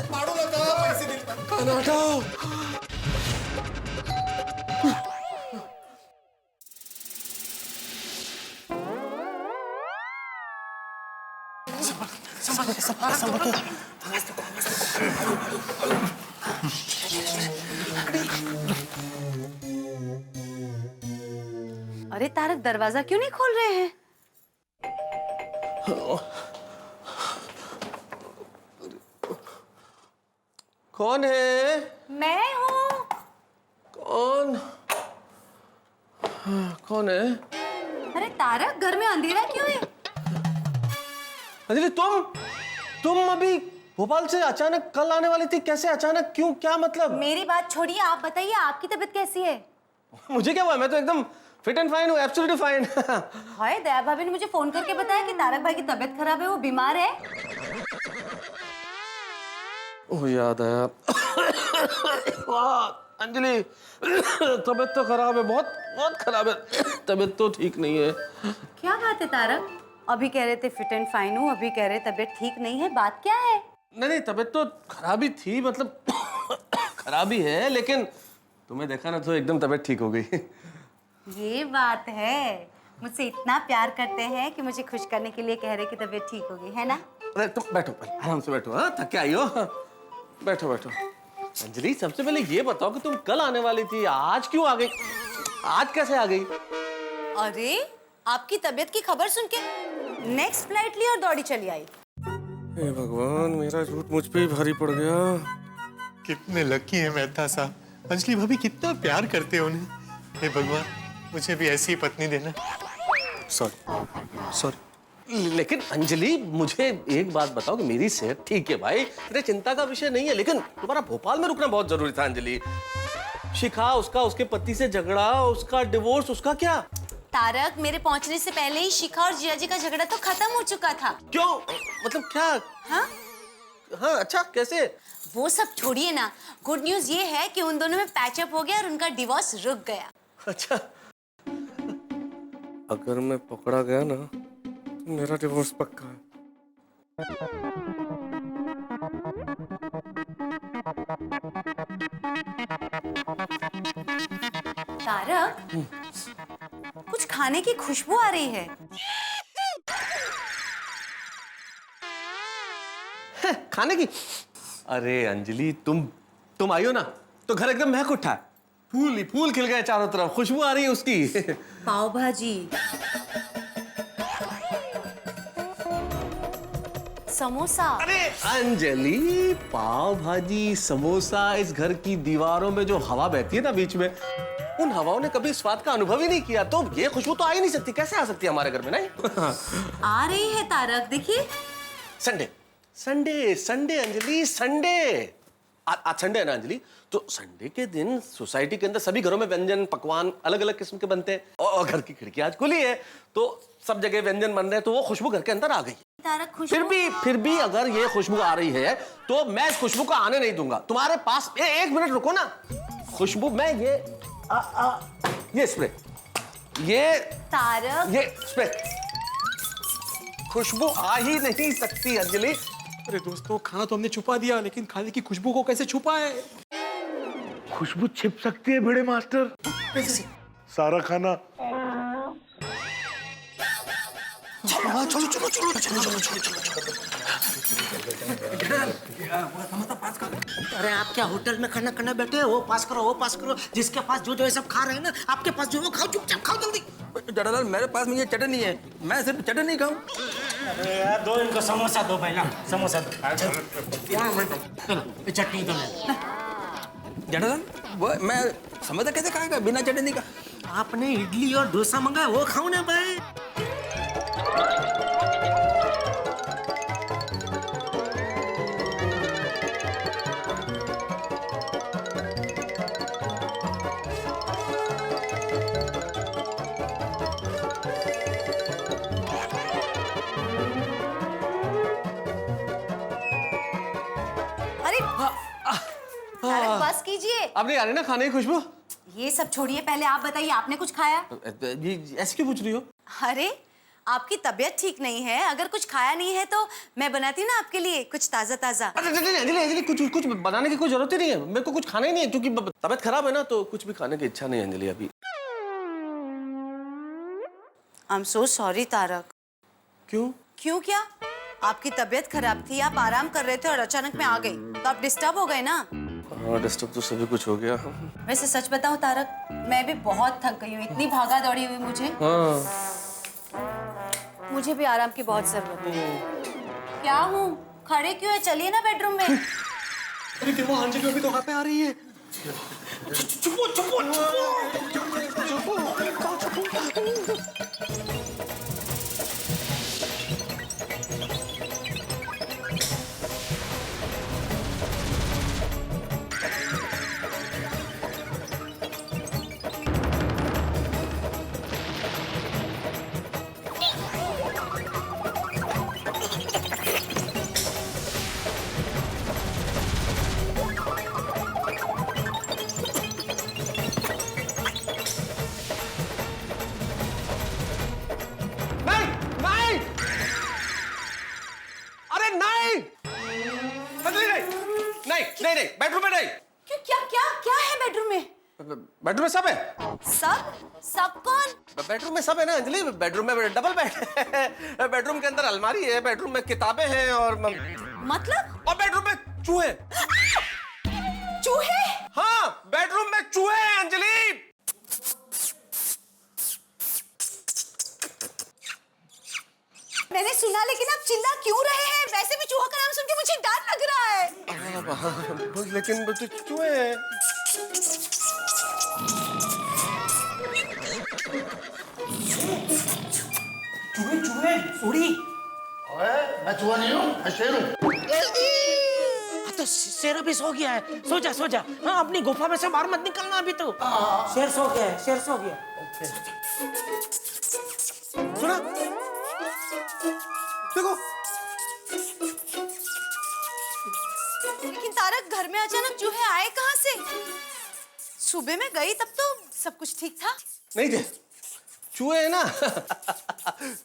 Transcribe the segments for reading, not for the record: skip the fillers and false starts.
पाडू नका, पैसे दे. खाना हटाओ. अरे तारक, दरवाजा क्यों नहीं खोल रहे हैं? कौन है? मैं हूँ. कौन? कौन है? अरे तारक, घर में अंधेरा क्यों है? अंजलि, तुम अभी भोपाल से अचानक कल आने वाली थी. कैसे अचानक? क्यों? क्या मतलब? मेरी बात छोड़िए, आप बताइए आपकी तबीयत कैसी है? मुझे क्या हुआ? मैं तो एकदम फिट एंड फाइन हूँ. Absolutely fine. हाय, दया भाभी ने मुझे फोन करके बताया कि तारक भाई की तबीयत खराब है, वो बीमार है. ओह, याद आया. वाह अंजलि, तबीयत तो खराब है. बहुत बहुत खराब है. तबीयत तो ठीक नहीं है. क्या बात है तारक? अभी कह रहे थे फिट एंड फाइन हूँ, अभी कह रहे तबीयत ठीक नहीं है. बात क्या है? नहीं, तबीयत तो खराब ही थी. मतलब खराब ही है, लेकिन तुम्हें देखा ना तो एकदम तबीयत ठीक हो गई. ये बात है. मुझसे इतना प्यार करते हैं कि मुझे खुश करने के लिए कह रहे कि तबीयत ठीक हो गई है ना? अरे तुम बैठो, पहले आराम से बैठो. हाँ, थक के आई हो? बैठो बैठो. अंजलि, सबसे पहले ये बताओ कि तुम कल आने वाली थी, आज क्यों आ गई? आज कैसे आ गई? अरे, आपकी तबीयत की खबर सुन के नेक्स्ट फ्लाइट ली और दौड़ी चली आई. हे भगवान, मेरा झूठ मुझ पे ही भारी पड़ गया. कितने लकी है मेहता साहब. अंजलि भाभी कितना प्यार करते हैं उन्हें. हे भगवान, मुझे भी ऐसी पत्नी देना. सॉरी. लेकिन अंजलि, मुझे एक बात बताओ कि मेरी सेहत ठीक है भाई, तेरे चिंता का विषय नहीं है, लेकिन तुम्हारा भोपाल में रुकना बहुत जरूरी था. अंजलि, शिखा, उसके पति से झगड़ा, उसका डिवोर्स, उसका क्या? तारक, मेरे पहुंचने से पहले ही शिखा और जिया जी का झगड़ा तो खत्म हो चुका था. क्यों? मतलब क्या? हाँ? हाँ, अच्छा, कैसे? वो सब छोड़िए ना. गुड न्यूज ये है कि उन दोनों में पैचअप हो गया और उनका डिवोर्स रुक गया. अच्छा, अगर मैं पकड़ा गया ना तो मेरा डिवोर्स पक्का है. तारक, कुछ खाने की खुशबू आ रही है. खाने की? अरे अंजलि, तुम आई हो ना तो घर एकदम महक उठा है. फूल ही फूल खिल गए चारों तरफ. खुशबू आ रही है उसकी. पाव भाजी, समोसा. अरे अंजलि, पाव भाजी, समोसा, इस घर की दीवारों में जो हवा बहती है ना बीच में, उन हवाओं ने कभी स्वाद का अनुभव ही नहीं किया, तो ये खुशबू तो आ ही नहीं सकती. कैसे आ सकती है हमारे घर में? नहीं. आ रही है तारक, देखिए. Sunday Sunday Sunday Anjali, Sunday. आज संडे है ना अंजलि, तो संडे के दिन सोसाइटी के अंदर सभी घरों में व्यंजन पकवान अलग अलग किस्म के बनते हैं, और घर की खिड़की आज खुली है तो सब जगह व्यंजन बन रहे हैं, तो वो खुशबू घर के अंदर आ गई. तारक, खुशबू. फिर भी अगर ये खुशबू आ रही है तो मैं इस खुशबू को आने नहीं दूंगा तुम्हारे पास. एक मिनट रुको ना. खुशबू, मैं ये स्प्रे, तारक, ये स्प्रे, खुशबू आ ही नहीं सकती अंजलि. अरे दोस्तों, खाना तो हमने छुपा दिया, लेकिन खाने की खुशबू को कैसे छुपाए? खुशबू छिप सकती है भिड़े मास्टर. कैसे? सारा खाना. अरे आप क्या होटल में खाना खाना बैठे हो? वो पास करो. जिसके पास जो है सब खा रहे हैं ना, आपके पास जो है वो खाओ, चुपचाप खाओ जल्दी. जड़ालाल, मेरे पास में ये चटनी है, मैं सिर्फ चटनी खाऊं. अरे यार, दो इनको समोसा दो पहला. समोसा दो. चटनी दो. जड़ालाल, वो मैं समोसा कैसे खाएगा बिना चटनी का? आपने इडली और डोसा मंगाया, वो खाओ ना भाई. तारक, बस कीजिए. अब नहीं आ रही ना खाने की खुशबू? ये सब छोड़िए, पहले आप बताइए, आपने कुछ खाया? ये ऐसे क्यों पूछ रही हो? अरे, आपकी तबीयत ठीक नहीं है, अगर कुछ खाया नहीं है तो मैं बनाती हूँ ना आपके लिए कुछ ताजा ताजा। अरे नहीं अंजलि अंजलि कुछ बनाने की कोई जरूरत ही नहीं है, मेरे को कुछ खाना ही नहीं है क्योंकि तबीयत खराब है ना, तो कुछ भी खाने की इच्छा नहीं है अंजलि अभी। I am so sorry Tarak. क्यों? क्यों क्या? आपकी तबीयत खराब थी, आप आराम कर रहे थे और अचानक मैं आ गई तो आप डिस्टर्ब हो गए ना। हाँ डिस्टर्ब तो सभी कुछ हो गया। वैसे सच बताऊं तारक, मैं भी बहुत थक गई हूँ, इतनी भागा दौड़ी हुई मुझे। मुझे भी आराम की बहुत जरूरत है। क्या हूँ, खड़े क्यों है? चलिए ना बेडरूम में। अरे देखो अंजलि अभी तो वहाँ पे आ रही है। चुपो चुपो चुपो चुपो। नहीं बेडरूम में नहीं। क्यों? क्या क्या क्या है बेडरूम में? बेडरूम में सब है। सब कौन? बेडरूम में सब है ना अंजलि, बेडरूम में डबल बेड है, बेडरूम के अंदर अलमारी है, बेडरूम में किताबें हैं और मतलब? और बेडरूम में चूहे। चूहे? हाँ बेडरूम में चूहे हैं अंजलि। मैंने सुना, लेकिन आप चिल्ला क्यों रहे हैं? वैसे भी चूहा का नाम सुन के मुझे डर लग रहा है। लेकिन चूहे हैं। चूहे चूहे उड़ी। मैं चूहा नहीं हूँ, मैं शेर हूँ। तो शेर अभी सो गया है, सो जा सो जा। हाँ अपनी गुफा में से बाहर मत निकलना अभी तो। शेर सो गया है, शेर सो गया। सुना देखो। लेकिन तारक, घर में अचानक चूहे आए कहाँ से? सुबह में गई तब तो सब कुछ ठीक था। नहीं थे चूहे है ना।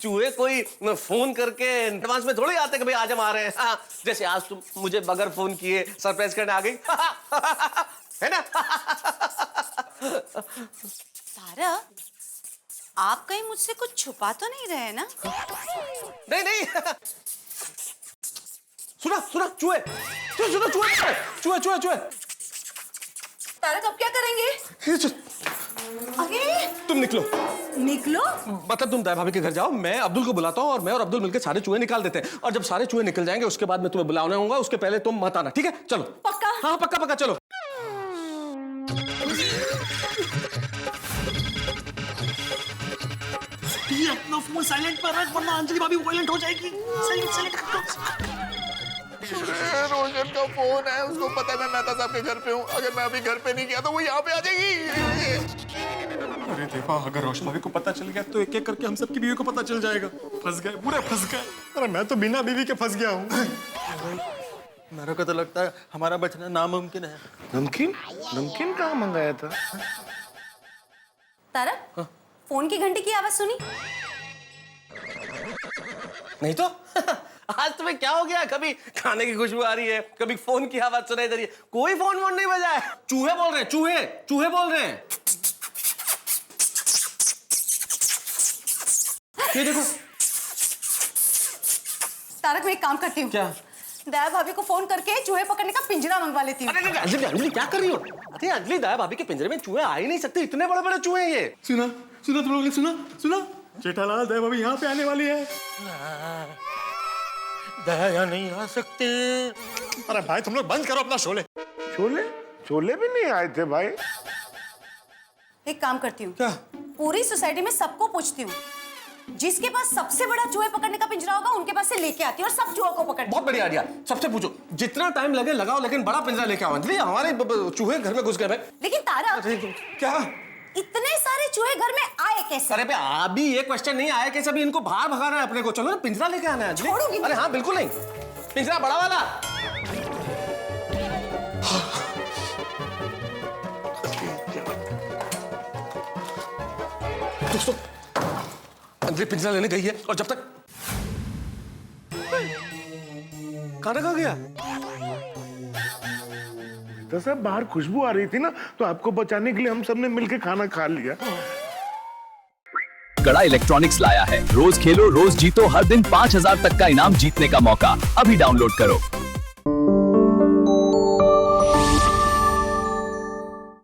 चूहे कोई फोन करके एडवांस में थोड़ी आते कि भाई आज हम आ रहे हैं। हाँ, जैसे आज तुम मुझे बगैर फोन किए सरप्राइज करने आ गई। है ना? तारक, आप कहीं मुझसे कुछ छुपा तो नहीं रहे ना? नहीं नहीं। सुना सुना चूहे सुना चूहे चूहे चूहे चूहे। तारक अब क्या करेंगे? अरे तुम निकलो। निकलो? मतलब तुम दाई भाभी के घर जाओ, मैं अब्दुल को बुलाता हूँ और मैं और अब्दुल मिलकर सारे चूहे निकाल देते हैं, और जब सारे चूहे निकल जाएंगे उसके बाद मैं तुम्हें बुलाना होगा, उसके पहले तुम मत आना, ठीक है? चलो। पक्का? हाँ पक्का पक्का, चलो। ये अपना फोन साइलेंट पर रख वरना अंजलि भाभी वायलेंट हो जाएगी। Silent silent. रोशन का फोन है, उसको पता है मैं मेहता साहब के घर पे हूँ। अगर मैं अभी घर पे नहीं गया तो वो यहाँ पे आ जाएगी। अरे देवा, अगर रोशन भाभी को पता चल गया तो एक एक करके हम सबकी बीवी को पता चल जाएगा। फंस गए, पूरे फंस गए। अरे मैं तो बिना बीवी के फंस गया हूँ। मेरे को तो लगता है हमारा बचना नामुमकिन है। नमकीन? नमकीन कहाँ मंगाया था? तारक, फोन की घंटी की आवाज सुनी? नहीं तो। आज तुम्हें क्या हो गया? कभी खाने की खुशबू आ रही है, कभी फोन की आवाज सुनाई दे रही है, कोई फोन नहीं बजा है। चूहे बोल रहे हैं, चूहे चूहे बोल रहे हैं। ये देखो। तारक, मैं एक काम करती हूँ। क्या? दया भाभी को फोन करके चूहे पकड़ने का पिंजरा मंगवा लेती हूँ। अरे अंजलि अंजलि क्या कर रही हो? अरे अंजलि, दया भाभी के पिंजरे में चूहे आ ही नहीं सकते, इतने बड़े बड़े चूहे हैं ये। सुना सुना तुम लोगों ने सुना सुना? जेठालाल, दया भाभी यहाँ पे आने वाली है। दया नहीं आ सकते। अरे भाई तुम लोग बंद करो अपना शोले। छोले? छोले भी नहीं आए थे भाई। एक काम करती हूँ, क्या? पूरी सोसाइटी में सबको पूछती हूँ, जिसके पास सबसे बड़ा चूहे पकड़ने का पिंजरा होगा उनके पास से लेके आती हूँ और सब चूहों को पकड़ती बहुत बढ़िया आइडिया। सबसे पूछो, जितना टाइम लगे लगाओ, लेकिन बड़ा पिंजरा लेके आओ। अंजलि, हमारे चूहे घर में घुस गए भाई। लेकिन तारक, क्या? इतने सारे चूहे घर में आए कैसे? अरे अभी ये क्वेश्चन नहीं आया कैसे? अभी इनको बाहर भगाना है अपने को। चलो ना, पिंजरा लेके आना है। छोड़ूंगी नहीं। अरे हाँ बिल्कुल नहीं, पिंजरा बड़ा वाला। दोस्तों बदले पिंजरा लेने गई है और जब तक खाना खा गया। तो सब बाहर खुशबू आ रही थी ना, तो आपको बचाने के लिए हम सबने मिलकर खाना खा लिया। गड़ा इलेक्ट्रॉनिक्स लाया है रोज खेलो रोज जीतो हर दिन 5,000 तक का इनाम जीतने का मौका। अभी डाउनलोड करो।